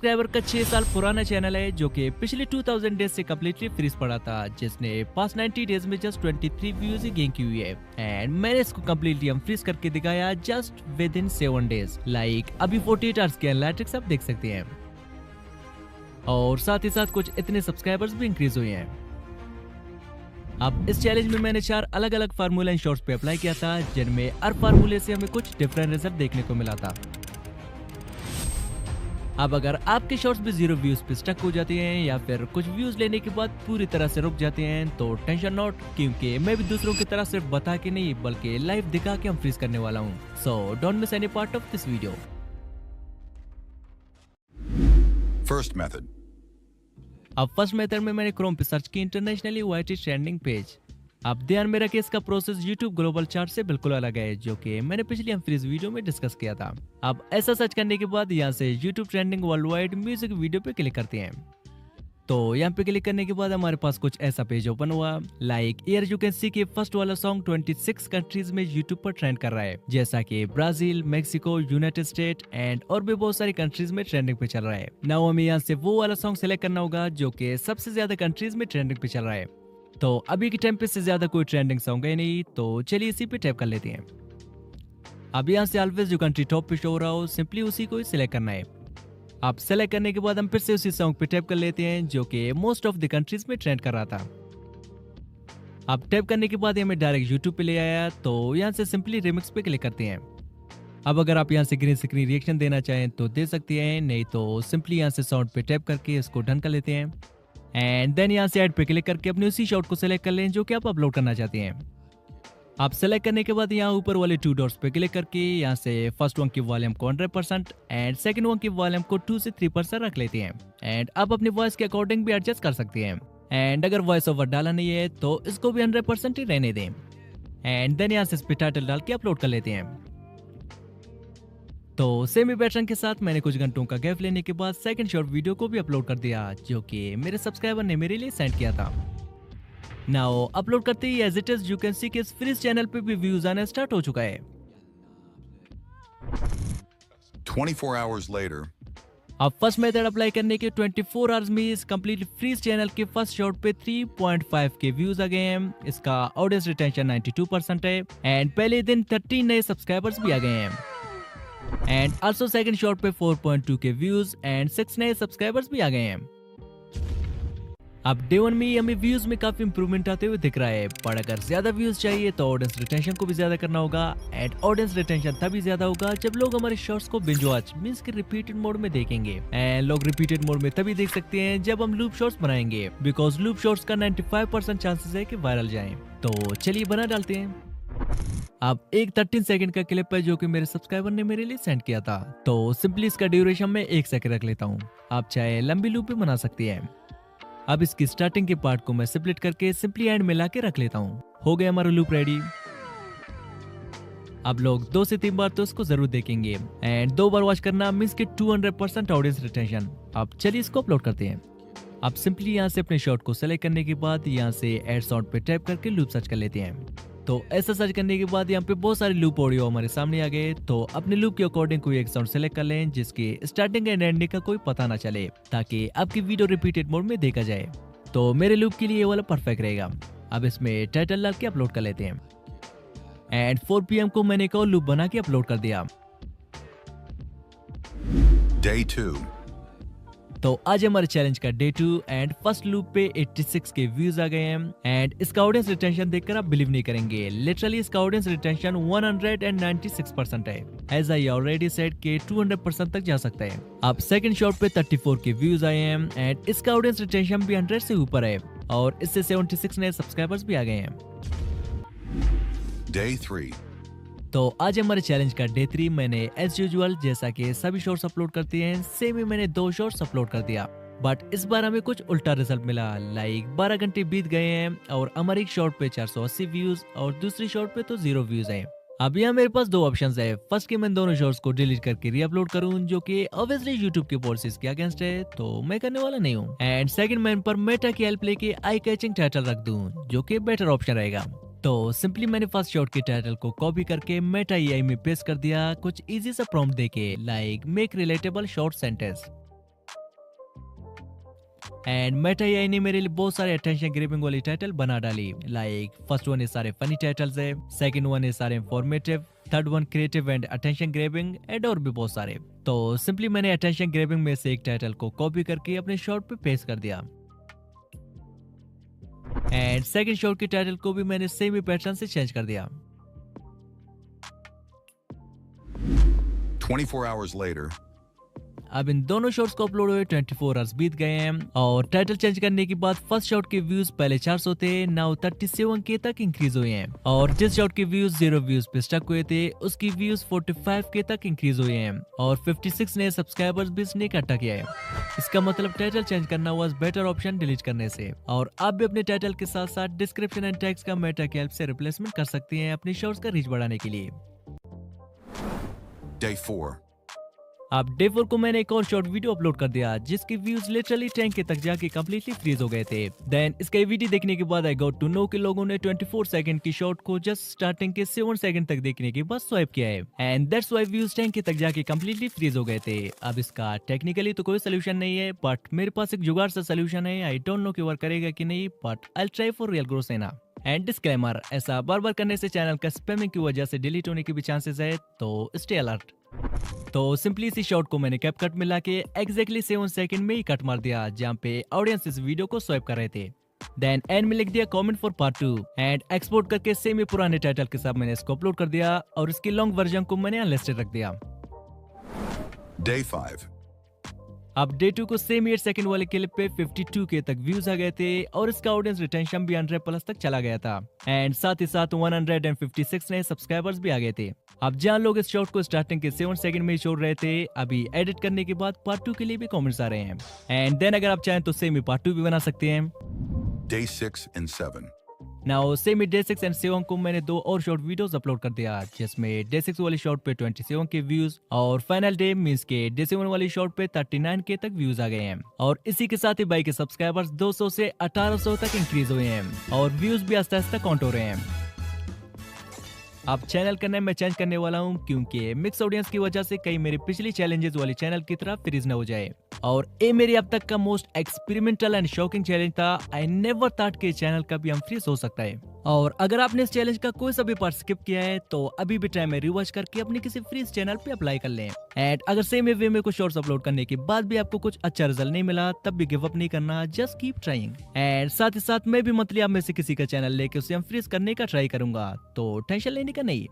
Subscriber का 6 साल पुराना चैनल है जो कि पिछले 2000 डेज से कम्प्लीटली फ्रीज पड़ा था, जिसने पास 90 डेज में जस्ट 23 व्यूज ही गेन की हुई है। एंड मैंने इसको कम्प्लीटली अनफ्रीज करके दिखाया just with in 7 days. Like अभी 48 आवर्स के एनालिटिक्स आप देख सकते हैं, और साथ ही साथ कुछ इतने सब्सक्राइबर्स भी इंक्रीज हुए हैं। अब इस चैलेंज में मैंने 4 अलग अलग फार्मूला इन शॉर्ट्स पे अप्लाई किया था, जिनमें हर फार्मूले से हमें कुछ डिफरेंट रिजल्ट देखने को मिला था। अब अगर आपके शॉर्ट्स भी 0 व्यूज पे स्टक हो जाते हैं या फिर कुछ व्यूज लेने के बाद पूरी तरह से रुक जाते हैं तो टेंशन नॉट, क्योंकि मैं भी दूसरों की तरह सिर्फ बता के नहीं बल्कि लाइव दिखा के हम फ्रीज करने वाला हूँ। So don't miss any part of this video. First method. अब फर्स्ट मेथड में मैंने क्रोम पे सर्च की इंटरनेशनली वाइटी ट्रेंडिंग पेज। अब ध्यान में रखिए इसका प्रोसेस YouTube ग्लोबल चार्ट से बिल्कुल अलग है, जो कि मैंने पिछली अनफ्रीज वीडियो में डिस्कस किया था। अब ऐसा सर्च करने के बाद यहाँ से YouTube trending world wide music video पे क्लिक करते हैं। तो यहाँ पे क्लिक करने के बाद हमारे पास कुछ ऐसा पेज ओपन हुआ। Like here you can see कि फर्स्ट वाला सॉन्ग 26 कंट्रीज में यूट्यूब पर ट्रेंड कर रहा है, जैसा कि Brazil, Mexico, United state and और भी बहुत सारी कंट्रीज में ट्रेंडिंग पे चल रहा है। नाउ हमें यहाँ से वो वाला सॉन्ग सेलेक्ट करना होगा जो कि सबसे ज्यादा कंट्रीज में ट्रेंडिंग पे चल रहा है। तो अभी के टाइम पे से ज्यादा कोई ट्रेंडिंग सॉन्ग है नहीं, तो चलिए इसी पे टैप कर लेते हैं। अब यहाँ से ऑलवेज जो कंट्री टॉप पे शो हो रहा हो सिंपली उसी को ही सिलेक्ट करना है। आप सेलेक्ट करने के बाद हम फिर से उसी सॉन्ग पे टैप कर लेते हैं जो कि मोस्ट ऑफ द कंट्रीज में ट्रेंड कर रहा था। अब टैप करने के बाद हमें डायरेक्ट यूट्यूब पे ले आया, तो यहाँ से सिंपली रिमिक्स पे क्लिक करते हैं। अब अगर आप यहाँ से ग्रीन स्क्रीन रिएक्शन देना चाहें तो दे सकते हैं, नहीं तो सिंपली यहाँ से साउंड पे टैप करके इसको डन कर लेते हैं। एंड देन यहाँ से ऐड पे क्लिक करके अपने उसी शॉट को सिलेक्ट कर लें जो कि आप अपलोड करना चाहते हैं। आप सेलेक्ट करने के बाद यहाँ ऊपर वाले 2 डॉट्स पे क्लिक करके यहाँ से फर्स्ट वन की वॉल्यूम को 100% एंड सेकंड वन की वॉल्यूम को 2 से 3% रख लेते हैं। एंड आप अपनी वॉइस के अकॉर्डिंग भी एडजस्ट कर सकते हैं। एंड अगर वॉइस ओवर डाला नहीं है तो इसको भी 100% ही रहने दें। एंड देन यहाँ से इस पे टाइटल डाल के अपलोड कर लेते हैं। तो सेम ही पैटर्न के साथ मैंने कुछ घंटों का गैप लेने के बाद सेकंड शॉर्ट वीडियो को भी अपलोड कर दिया, जो कि मेरे सब्सक्राइबर ने मेरे लिए सेंड किया था। नाउ अपलोड करते ही as it is you can see कि इस फ्रीज चैनल पे भी व्यूज आना स्टार्ट हो चुका है। 24 hours later. अब फर्स्ट मेथड अप्लाई करने के 24 आवर्स में इस कंप्लीट फ्रीज चैनल के फर्स्ट शॉट पे 3.5 के व्यूज आ गए हैं। इसका ऑडियंस रिटेंशन 92% है एंड पहले दिन 13 नए सब्सक्राइबर्स भी आ गए हैं। एंड आल्सो सेकंड शॉट पे 4.2 के व्यूज एंड 6 नए सब्सक्राइबर्स भी आ गए हैं। अब डे 1 में हमें व्यूज में काफी इंप्रूवमेंट आते हुए दिख रहा है, पर अगर ज्यादा व्यूज चाहिए तो ऑडियंस रिटेंशन को भी ज्यादा करना होगा। एंड ऑडियंस रिटेंशन तभी ज्यादा होगा जब लोग हमारे शॉर्ट्स को बिंज वॉच मींस कि रिपीटेड मोड में देखेंगे। एंड लोग रिपीटेड मोड में तभी देख सकते हैं जब हम लूप शॉर्ट्स बनाएंगे, बिकॉज लूप शॉर्ट्स का 95% चांसेस है कि वायरल जाए। तो चलिए बना डालते हैं। अब एक 13 सेकंड का क्लिप है जो कि मेरे सब्सक्राइबर ने मेरे लिए सेंड किया था, तो सिंपली इसका ड्यूरेशन में 1 सेकंड रख लेता हूँ। आप चाहे लंबी लूप भी बना सकते हैं। अब इसकी स्टार्टिंग के पार्ट को मैं स्प्लिट करके सिंपली एंड मिला के रख लेता हूँ। हो गया हमारा लूप रेडी। अब लोग 2 से 3 बार तो इसको जरूर देखेंगे एंड 2 बार वॉच करना मींस कि 200% ऑडियंस रिटेंशन। अब चलिए इसको अपलोड करते हैं। अब सिंपली यहाँ से अपने शॉट को सेलेक्ट करने के बाद यहाँ से एड साउंड पे टैप करके लूप सर्च कर लेते हैं। तो ऐसा सर्च करने के बाद यहाँ पे बहुत सारे लूप ऑडियो हमारे सामने आ गए, तो अपने लूप के अकॉर्डिंग कोई एक साउंड सेलेक्ट कर लें जिसकी स्टार्टिंग एंड एंडिंग का कोई पता ना चले, ताकि आपकी वीडियो रिपीटेड मोड में देखा जाए। तो मेरे लूप के लिए ये वाला परफेक्ट रहेगा। अब इसमें टाइटल डाल के अपलोड कर लेते हैं। एंड 4 PM को मैंने एक और लूप बना के अपलोड कर दिया। Day 2. तो आज हमारे चैलेंज का डे 2 एंड फर्स्ट लूप पे 86 के व्यूज आ गए हैं। एंड इसका ऑडियंस रिटेंशन देखकर आप बिलीव नहीं करेंगे, लिटरली इसका ऑडियंस रिटेंशन 196% है। एज आई ऑलरेडी सेड के 200% तक जा सकता है। अब सेकंड शॉट पे 34 के व्यूज आए हैं एंड इसका ऑडियंस रिटेंशन भी 100 से ऊपर है और इससे 76 नए सब्सक्राइबर्स भी आ गए हैं। Day 3. तो आज हमारे चैलेंज का डे 3 मैंने एज यूजुअल जैसा कि सभी शॉर्ट्स अपलोड करते हैं सेम ही मैंने 2 शॉर्ट्स अपलोड कर दिया, बट इस बार हमें कुछ उल्टा रिजल्ट मिला। लाइक 12 घंटे बीत गए हैं और हमारे एक शॉर्ट पे 480 व्यूज और दूसरी शॉर्ट पे तो 0 व्यूज हैं। अब यहाँ मेरे पास 2 ऑप्शंस है। फर्स्ट कि मैं दोनों शॉर्ट्स को डिलीट करके रीअपलोड करूँ, जो कि ऑब्वियसली यूट्यूब के पॉलिसीज के अगेंस्ट है, तो मैं करने वाला नहीं हूँ। एंड सेकंड मैं इन पर मेटा की हेल्प लेके आई कैचिंग टाइटल रख दूं, जो कि बेटर ऑप्शन रहेगा। तो सिंपली मैंने फर्स्ट शॉट के टाइटल को कॉपी करके मेटा एआई में पेस्ट कर दिया, कुछ इजी सा प्रॉम्प्ट देके, like make relatable short sentence. And Meta AI ने मेरे लिए बहुत सारे अटेंशन ग्रैबिंग वाली टाइटल बना डाली। लाइक फर्स्ट वन है सारे फनी टाइटल्स है, सेकंड वन है सारे informative, third one creative and attention grabbing and और भी बहुत सारे। तो सिंपली मैंने अटेंशन ग्रैबिंग में से एक टाइटल को कॉपी करके अपने शॉर्ट पे पेस्ट कर दिया एंड सेकंड शॉर्ट की टाइटल को भी मैंने सेम ही पैटर्न से चेंज कर दिया। 24 hours later, अब इन दोनों शॉट्स को अपलोड हुए 24 आवर्स बीत गए हैं और टाइटल चेंज करने के बाद फर्स्ट शॉट के व्यूज पहले 400 थे, नाउ 37K तक इंक्रीज हुए हैं और जिस शॉट के व्यूज 0 व्यूज पे स्टक हुए थे उसकी व्यूज 45K तक इंक्रीज हुए हैं और 56 नए सब्सक्राइबर्स भी इसने इकट्ठा किया है। इसका मतलब टाइटल चेंज करना वाज बेटर ऑप्शन डिलीट करने से। और आप भी अपने टाइटल के साथ साथ डिस्क्रिप्शन एंड टैग्स का मेटा की हेल्प से रिप्लेसमेंट कर सकते हैं अपनी शॉर्ट्स का रीच बढ़ाने के लिए। Day 4. अब डे 4 को मैंने एक और शॉर्ट वीडियो अपलोड कर दिया जिसके व्यूज लिटरली 10K तक जाके कंप्लीटली फ्रीज हो गए थे। देन इसका वीडियो देखने के बाद आई गॉट टू नो कि लोगों ने 24 सेकंड की शॉर्ट को जस्ट स्टार्टिंग के 7 सेकंड तक देखने के बाद स्वाइप किया है and that's why views 10K तक जाके कंप्लीटली फ्रीज हो गए थे। अब इसका टेक्निकली तो कोई सोल्यूशन नहीं है बट मेरे पास एक जुगाड़ सा सोल्यूशन है। आई डोंट नो कि वर्क करेगा कि नहीं but I try for real growth सेना। एंड डिस्क्लेमर, ऐसा बार बार करने से चैनल का स्पैमिंग की वजह से डिलीट होने के भी चांसेस है, तो स्टे अलर्ट। तो सिंपली इसी शॉट को मैंने कैप कट मिला के एग्जैक्टली 7 सेकंड में ही कट मार दिया जहाँ पे ऑडियंस इस वीडियो को स्वाइप कर रहे थे। देन एंड में लिख दिया comment for part 2 and export करके सेम ही पुराने टाइटल के साथ मैंने इसको अपलोड कर दिया और इसकी लॉन्ग वर्जन को मैंने अनलिस्टेड रख दिया। Day 5. अब डे 2 को सेम 8 सेकंड वाले क्लिप पे 52K तक व्यूज आ गए थे और इसका ऑडियंस रिटेंशन भी 100+ तक चला गया था एंड साथ ही साथ 156 नए सब्सक्राइबर्स भी आ गए थे। अब जहाँ लोग इस शॉट को स्टार्टिंग के 7 सेकंड में ही छोड़ रहे थे, अभी एडिट करने के बाद पार्ट 2 के लिए भी कमेंट्स आ रहे हैं एंड देन अगर आप चाहें तो सेम ही पार्ट 2 भी बना सकते हैं। Day 6 and 7. Now same he day 6 and 7 को मैंने 2 और शॉर्ट वीडियोस अपलोड कर दिया जिसमें डे 6 वाली शॉर्ट पे 27K व्यूज और फाइनल डे मींस के डे 7 वाली शॉर्ट पे 39K तक व्यूज आ गए हैं और इसी के साथ ही बाई के सब्सक्राइबर्स 200 से 1800 तक इंक्रीज हुए हैं और व्यूज भी आस्ते आस्ते काउंट हो रहे हैं। अब चैनल का नेम मैं चेंज करने वाला हूँ क्योंकि मिक्स ऑडियंस की वजह से कई मेरे पिछली चैलेंजेस वाली चैनल की तरह फ्रीज न हो जाए और ये मेरी अब तक का most experimental and shocking challenge था। आई नेवर थॉट कि चैनल का भी फ्रीज हो सकता है और अगर आपने इस चैलेंज का कोई सा भी पार्ट स्किप किया है तो अभी भी टाइम है रिवॉच करके अपने किसी फ्रीज चैनल पे अप्लाई कर लें। एंड अगर सेम वे में कुछ शॉर्ट्स अपलोड करने के बाद भी आपको कुछ अच्छा रिजल्ट नहीं मिला तब भी गिव अप नहीं करना, जस्ट कीप ट्राइंग। एंड साथ ही साथ मैं भी मंथली आप में से किसी का चैनल लेके उसे फ्रीज करने का ट्राई करूंगा, तो टेंशन लेने का नहीं।